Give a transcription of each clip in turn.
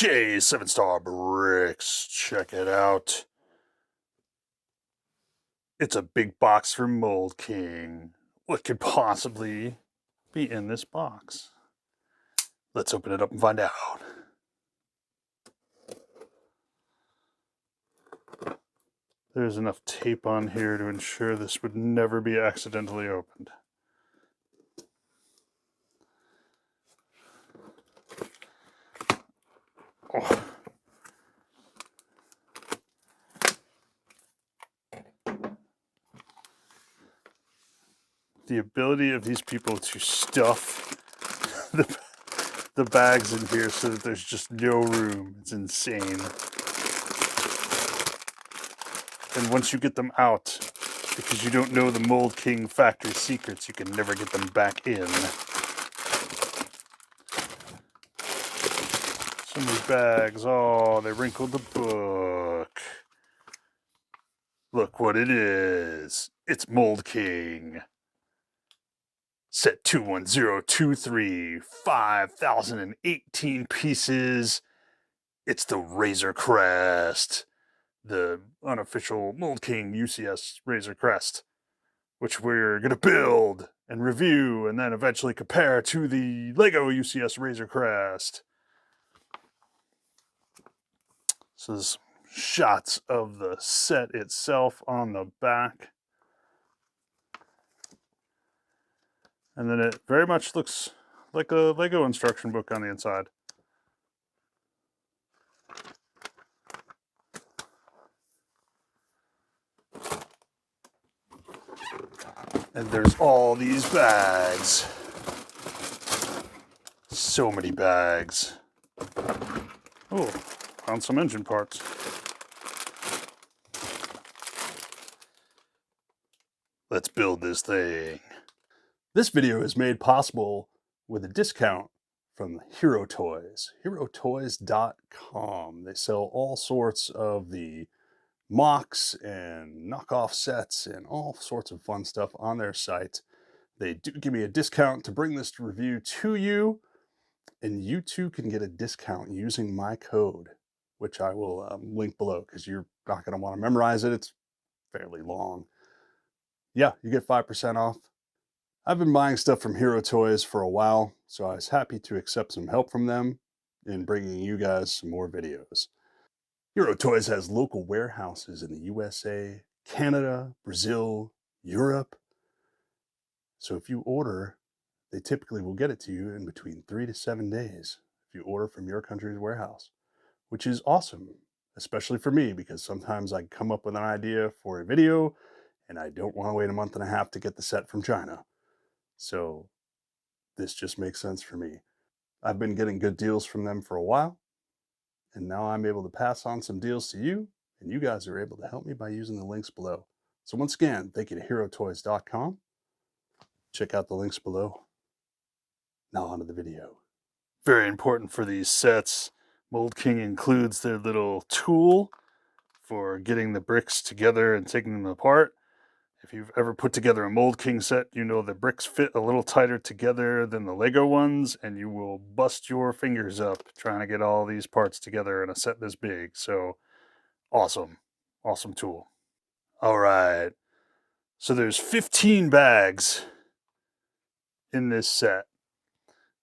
7-star bricks. Check it out. It's a big box from Mould King. What could possibly be in this box? Let's open it up and find out. There's enough tape on here to ensure this would never be accidentally opened. Oh. The ability of these people to stuff the bags in here so that there's just no room. It's insane. And once you get them out, because you don't know the Mould King factory secrets, you can never get them back in. So many bags. Oh, they wrinkled the book. Look what it is. It's Mould King. Set 21023, 5,018 pieces. It's the Razor Crest, the unofficial Mould King UCS Razor Crest, which we're going to build and review and then eventually compare to the Lego UCS Razor Crest. So there's shots of the set itself on the back. And then it very much looks like a Lego instruction book on the inside. And there's all these bags. So many bags. Oh, found some engine parts. Let's build this thing. This video is made possible with a discount from Herotoyz. Herotoyz.com. They sell all sorts of the mocks and knockoff sets and all sorts of fun stuff on their site. They do give me a discount to bring this review to you, and you too can get a discount using my code, which I will link below because you're not going to want to memorize it. It's fairly long. Yeah, you get 5% off. I've been buying stuff from Herotoyz for a while, so I was happy to accept some help from them in bringing you guys some more videos. Herotoyz has local warehouses in the USA, Canada, Brazil, Europe. So if you order, they typically will get it to you in between 3 to 7 days if you order from your country's warehouse, which is awesome, especially for me because sometimes I come up with an idea for a video and I don't want to wait a month and a half to get the set from China. So this just makes sense for me. I've been getting good deals from them for a while, and now I'm able to pass on some deals to you, and you guys are able to help me by using the links below. So once again, thank you to Herotoyz.com. Check out the links below. Now onto the video. Very important for these sets. Mould King includes their little tool for getting the bricks together and taking them apart. If you've ever put together a Mould King set, you know the bricks fit a little tighter together than the Lego ones, and you will bust your fingers up trying to get all these parts together in a set this big. So awesome. Awesome tool. All right. So there's 15 bags in this set.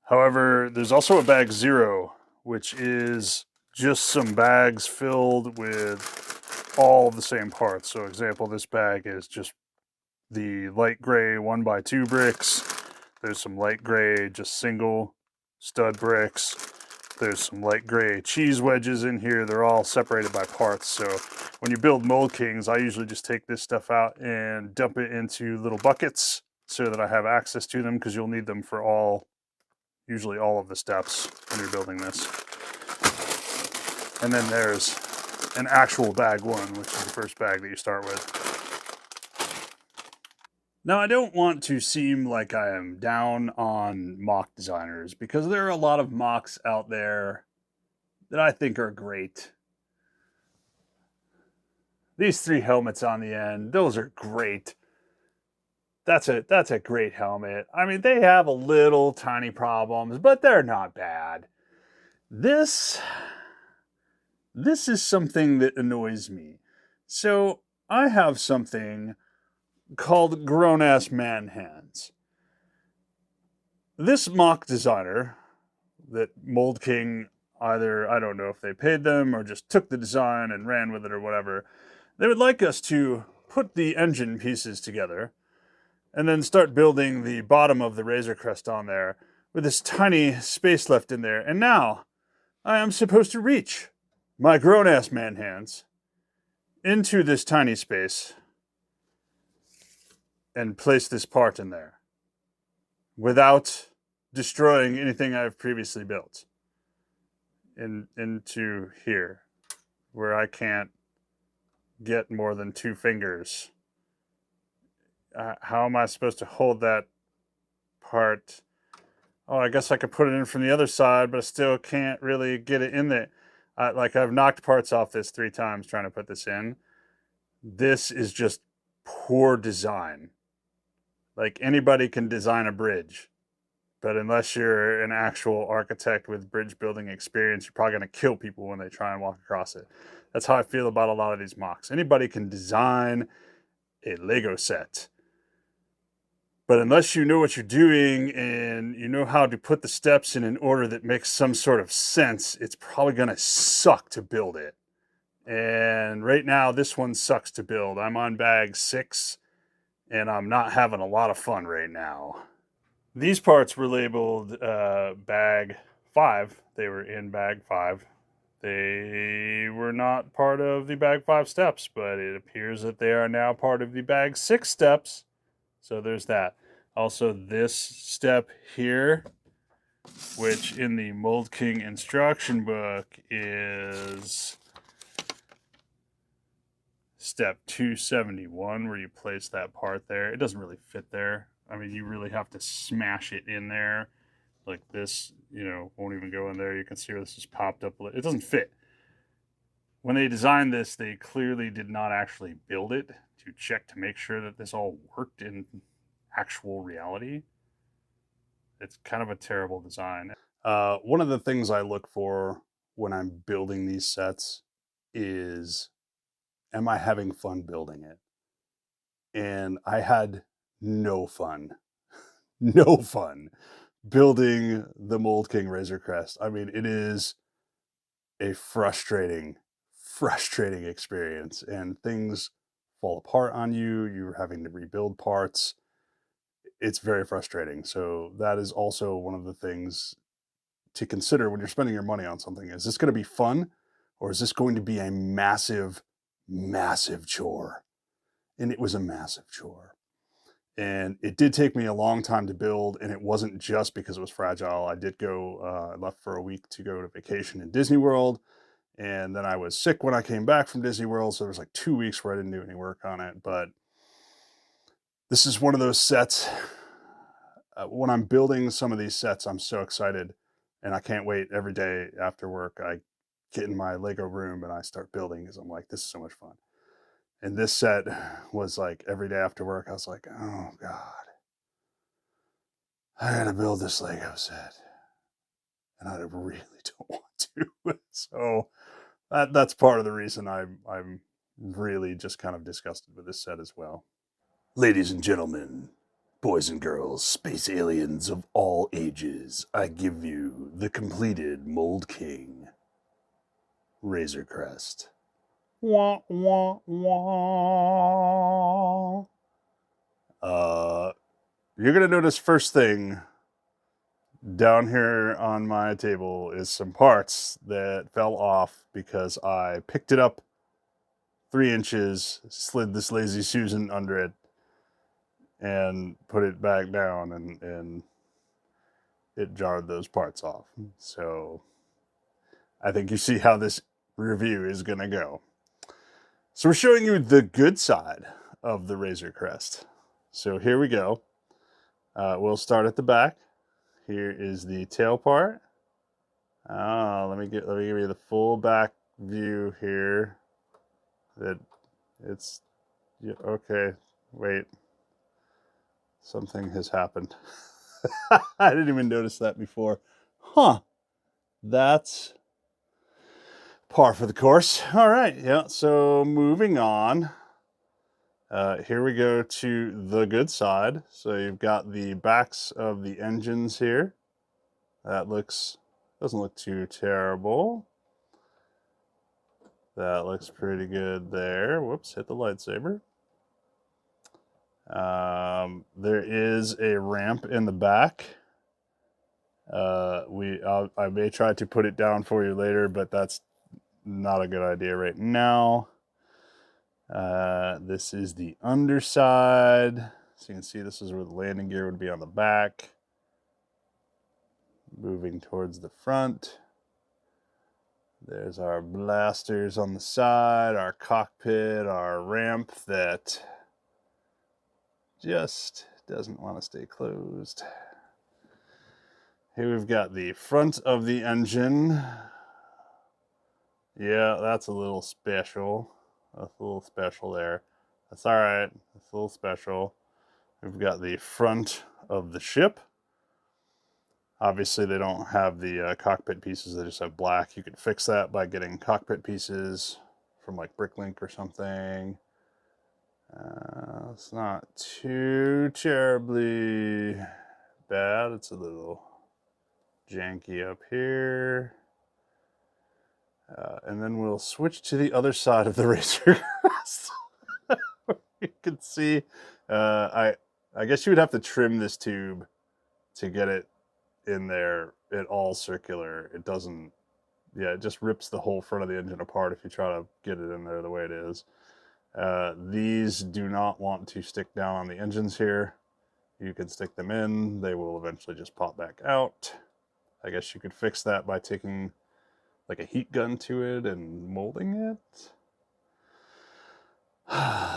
However, there's also a bag 0, which is just some bags filled with all the same parts. So example, this bag is just the light gray 1x2 bricks. There's some light gray, just single stud bricks. There's some light gray cheese wedges in here. They're all separated by parts. So when you build Mould Kings, I usually just take this stuff out and dump it into little buckets so that I have access to them, because you'll need them for usually all of the steps when you're building this. And then there's an actual bag 1, which is the first bag that you start with. Now, I don't want to seem like I am down on mock designers, because there are a lot of mocks out there that I think are great. These 3 helmets on the end, those are great. That's a great helmet. I mean, they have a little tiny problems, but they're not bad. This this is something that annoys me. So I have something called grown-ass man hands. This mock designer that Mould King either, I don't know if they paid them or just took the design and ran with it or whatever, they would like us to put the engine pieces together and then start building the bottom of the Razor Crest on there with this tiny space left in there. And now I am supposed to reach my grown-ass man hands into this tiny space and place this part in there without destroying anything I've previously built into here, where I can't get more than 2 fingers. How am I supposed to hold that part? Oh, I guess I could put it in from the other side, but I still can't really get it in there. Like, I've knocked parts off this 3 times trying to put this in. This is just poor design. Like, anybody can design a bridge, but unless you're an actual architect with bridge building experience, you're probably going to kill people when they try and walk across it. That's how I feel about a lot of these mocks. Anybody can design a Lego set, but unless you know what you're doing and you know how to put the steps in an order that makes some sort of sense, it's probably going to suck to build it. And right now, this one sucks to build. I'm on bag 6, and I'm not having a lot of fun right now. These parts were labeled bag 5. They were in bag 5. They were not part of the bag 5 steps, but it appears that they are now part of the bag 6 steps. So there's that. Also, this step here, which in the Mould King instruction book is step 271, where you place that part there. It doesn't really fit there. I mean, you really have to smash it in there. Like this, won't even go in there. You can see where this is popped up. It doesn't fit. When they designed this, they clearly did not actually build it to check to make sure that this all worked in actual reality. It's kind of a terrible design. One of the things I look for when I'm building these sets is, am I having fun building it? And I had no fun, no fun building the Mould King Razor Crest. I mean, it is a frustrating experience, and things fall apart on you. You're having to rebuild parts. It's very frustrating. So that is also one of the things to consider when you're spending your money on something. Is this going to be fun, or is this going to be a massive, massive chore? And it was a massive chore. And it did take me a long time to build, and it wasn't just because it was fragile. I did go, I left for a week to go to vacation in Disney World, and then I was sick when I came back from Disney World, so there was like 2 weeks where I didn't do any work on it. But this is one of those sets. When I'm building some of these sets, I'm so excited, and I can't wait. Every day after work, I get in my Lego room and I start building because I'm like, this is so much fun. And this set was like every day after work, I was like, oh God, I gotta build this Lego set. And I really don't want to. So that's part of the reason I'm really just kind of disgusted with this set as well. Ladies and gentlemen, boys and girls, space aliens of all ages, I give you the completed Mould King Razor Crest. Wah, wah, wah. You're going to notice first thing down here on my table is some parts that fell off because I picked it up 3 inches, slid this Lazy Susan under it, and put it back down, and it jarred those parts off. So I think you see how this review is going to go. So we're showing you the good side of the Razor Crest. So here we go. We'll start at the back. Here is the tail part. Let me give you the full back view here. That it's okay. Wait, something has happened. I didn't even notice that before. Huh? That's par for the course. All right, yeah, so moving on. Here we go to the good side. So you've got the backs of the engines here. That doesn't look too terrible. That looks pretty good there. Whoops, hit the lightsaber. There is a ramp in the back. I may try to put it down for you later, but that's not a good idea right now. This is the underside. So you can see this is where the landing gear would be on the back. Moving towards the front. There's our blasters on the side, our cockpit, our ramp that just doesn't want to stay closed. Here we've got the front of the engine. Yeah, that's a little special. That's a little special there. That's all right. That's a little special. We've got the front of the ship. Obviously, they don't have the cockpit pieces. They just have black. You could fix that by getting cockpit pieces from like Bricklink or something. It's not too terribly bad. It's a little janky up here. And then we'll switch to the other side of the Racer Crest. You can see, I guess you would have to trim this tube to get it in there at all circular. It doesn't, yeah, it just rips the whole front of the engine apart if you try to get it in there the way it is. These do not want to stick down on the engines here. You can stick them in. They will eventually just pop back out. I guess you could fix that by taking like a heat gun to it and molding it.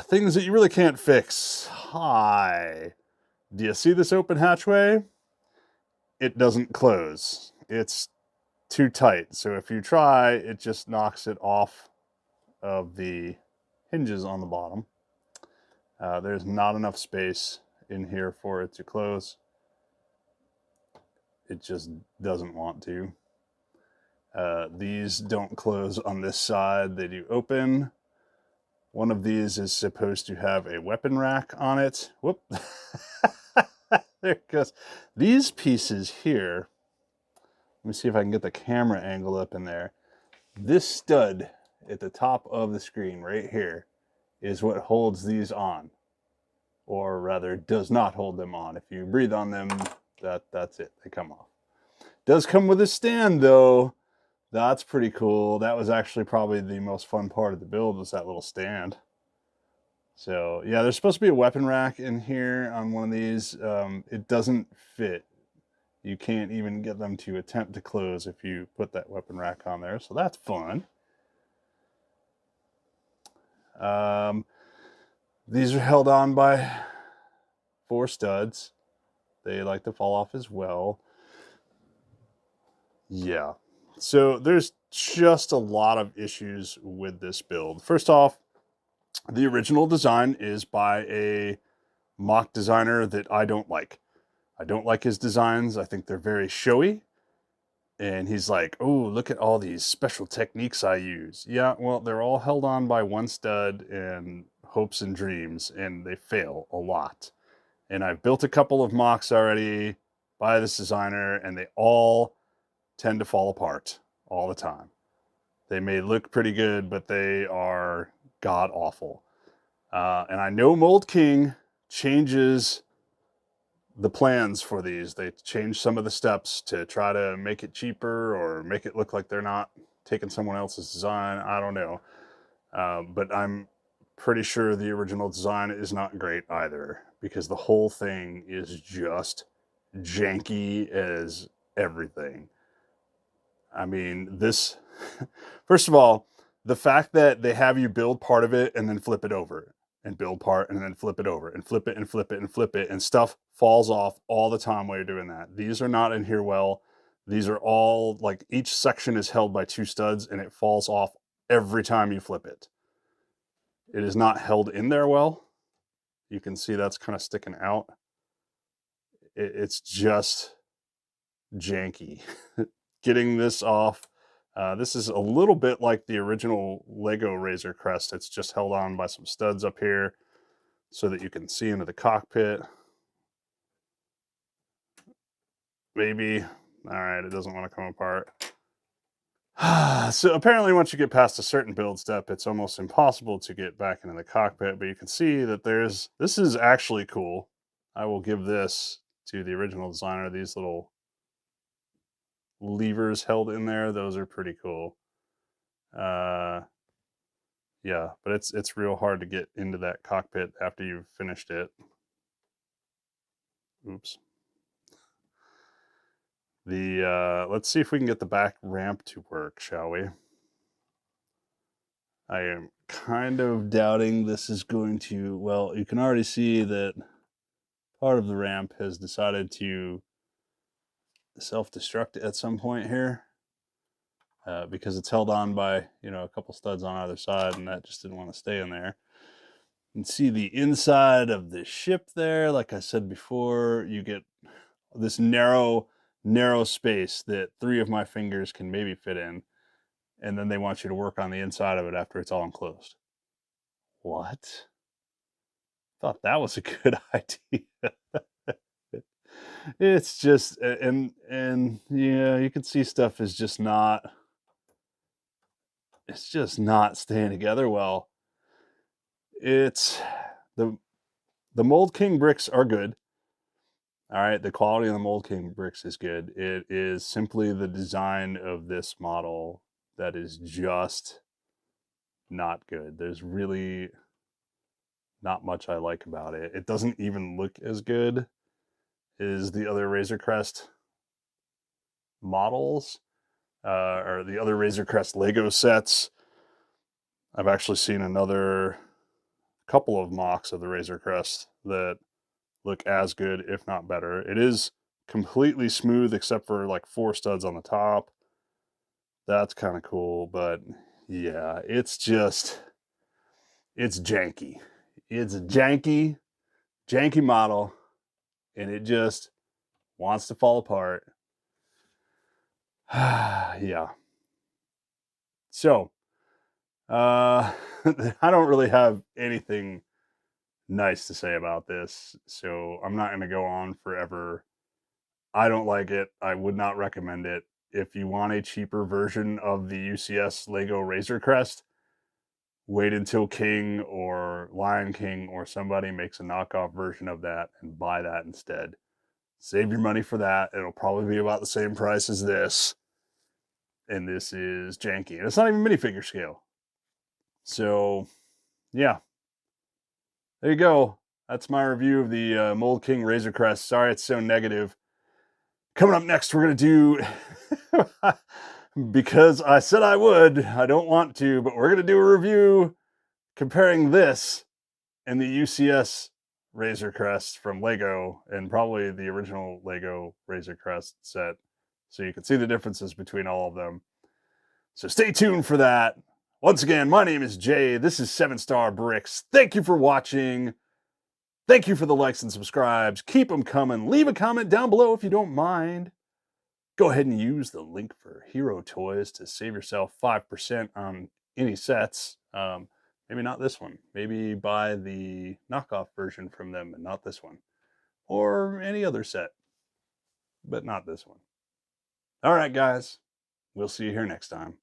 Things that you really can't fix. Hi. Do you see this open hatchway? It doesn't close. It's too tight. So if you try, it just knocks it off of the hinges on the bottom. There's not enough space in here for it to close. It just doesn't want to. These don't close on this side. They do open. One of these is supposed to have a weapon rack on it. Whoop. There it goes. These pieces here, let me see if I can get the camera angle up in there. This stud at the top of the screen right here is what holds these on, or rather does not hold them on. If you breathe on them, that's it. They come off. Does come with a stand though. That's pretty cool. That was actually probably the most fun part of the build, was that little stand. So yeah, there's supposed to be a weapon rack in here on one of these. It doesn't fit. You can't even get them to attempt to close if you put that weapon rack on there. So that's fun. These are held on by 4 studs. They like to fall off as well. Yeah. So there's just a lot of issues with this build. First off, the original design is by a mock designer that I don't like. I don't like his designs. I think they're very showy. And he's like, oh, look at all these special techniques I use. Yeah, well, they're all held on by one stud and hopes and dreams, and they fail a lot. And I've built a couple of mocks already by this designer, and they all tend to fall apart all the time. They may look pretty good, but they are god awful. And I know Mould King changes the plans for these. They change some of the steps to try to make it cheaper or make it look like they're not taking someone else's design. I don't know. But I'm pretty sure the original design is not great either, because the whole thing is just janky as everything. I mean, this, first of all, the fact that they have you build part of it and then flip it over and build part and then flip it over and flip it and flip it and flip it, and stuff falls off all the time while you're doing that. These are not in here well. These are all like, each section is held by 2 studs and it falls off every time you flip it. It is not held in there well. You can see that's kind of sticking out. It's just janky. Getting this off This is a little bit like the original Lego Razor Crest. It's just held on by some studs up here so that you can see into the cockpit. Maybe. All right, it doesn't want to come apart. So apparently once you get past a certain build step, it's almost impossible to get back into the cockpit, but you can see that this is actually cool. I will give this to the original designer. These little levers held in there, those are pretty cool. Yeah, but it's real hard to get into that cockpit after you've finished it. Oops. Let's see if we can get the back ramp to work, shall we? I am kind of doubting this is going to, well, you can already see that part of the ramp has decided to self-destruct at some point here, because it's held on by, a couple studs on either side, and that just didn't want to stay in there. You can see the inside of the ship there. Like I said before, you get this narrow space that 3 of my fingers can maybe fit in, and then they want you to work on the inside of it after it's all enclosed. What? Thought that was a good idea. It's just, and yeah, you can see stuff is just not, it's just not staying together well. It's the Mold King bricks are good. All right, the quality of the Mold King bricks is good. It is simply the design of this model that is just not good. There's really not much I like about it. It doesn't even look as good as the other Razor Crest models, or the other Razor Crest Lego sets. I've actually seen another couple of mocks of the Razor Crest that look as good, if not better. It is completely smooth except for like 4 studs on the top. That's kind of cool, but yeah, it's janky. It's a janky model, and it just wants to fall apart. Yeah. So, I don't really have anything nice to say about this, so I'm not going to go on forever. I don't like it. I would not recommend it. If you want a cheaper version of the UCS Lego Razor Crest, wait until King or Lion King or somebody makes a knockoff version of that and buy that instead. Save your money for that. It'll probably be about the same price as this. And this is janky. And it's not even minifigure scale. So, yeah. There you go. That's my review of the Mold King Razor Crest. Sorry it's so negative. Coming up next, we're going to do, because I said I would, I don't want to, but we're going to do a review comparing this and the UCS Razor Crest from Lego, and probably the original Lego Razor Crest set, so you can see the differences between all of them. So stay tuned for that. Once again, my name is Jay. This is 7 Star Bricks. Thank you for watching. Thank you for the likes and subscribes. Keep them coming. Leave a comment down below if you don't mind. Go ahead and use the link for Herotoyz to save yourself 5% on any sets. Maybe not this one. Maybe buy the knockoff version from them and not this one. Or any other set, but not this one. All right, guys. We'll see you here next time.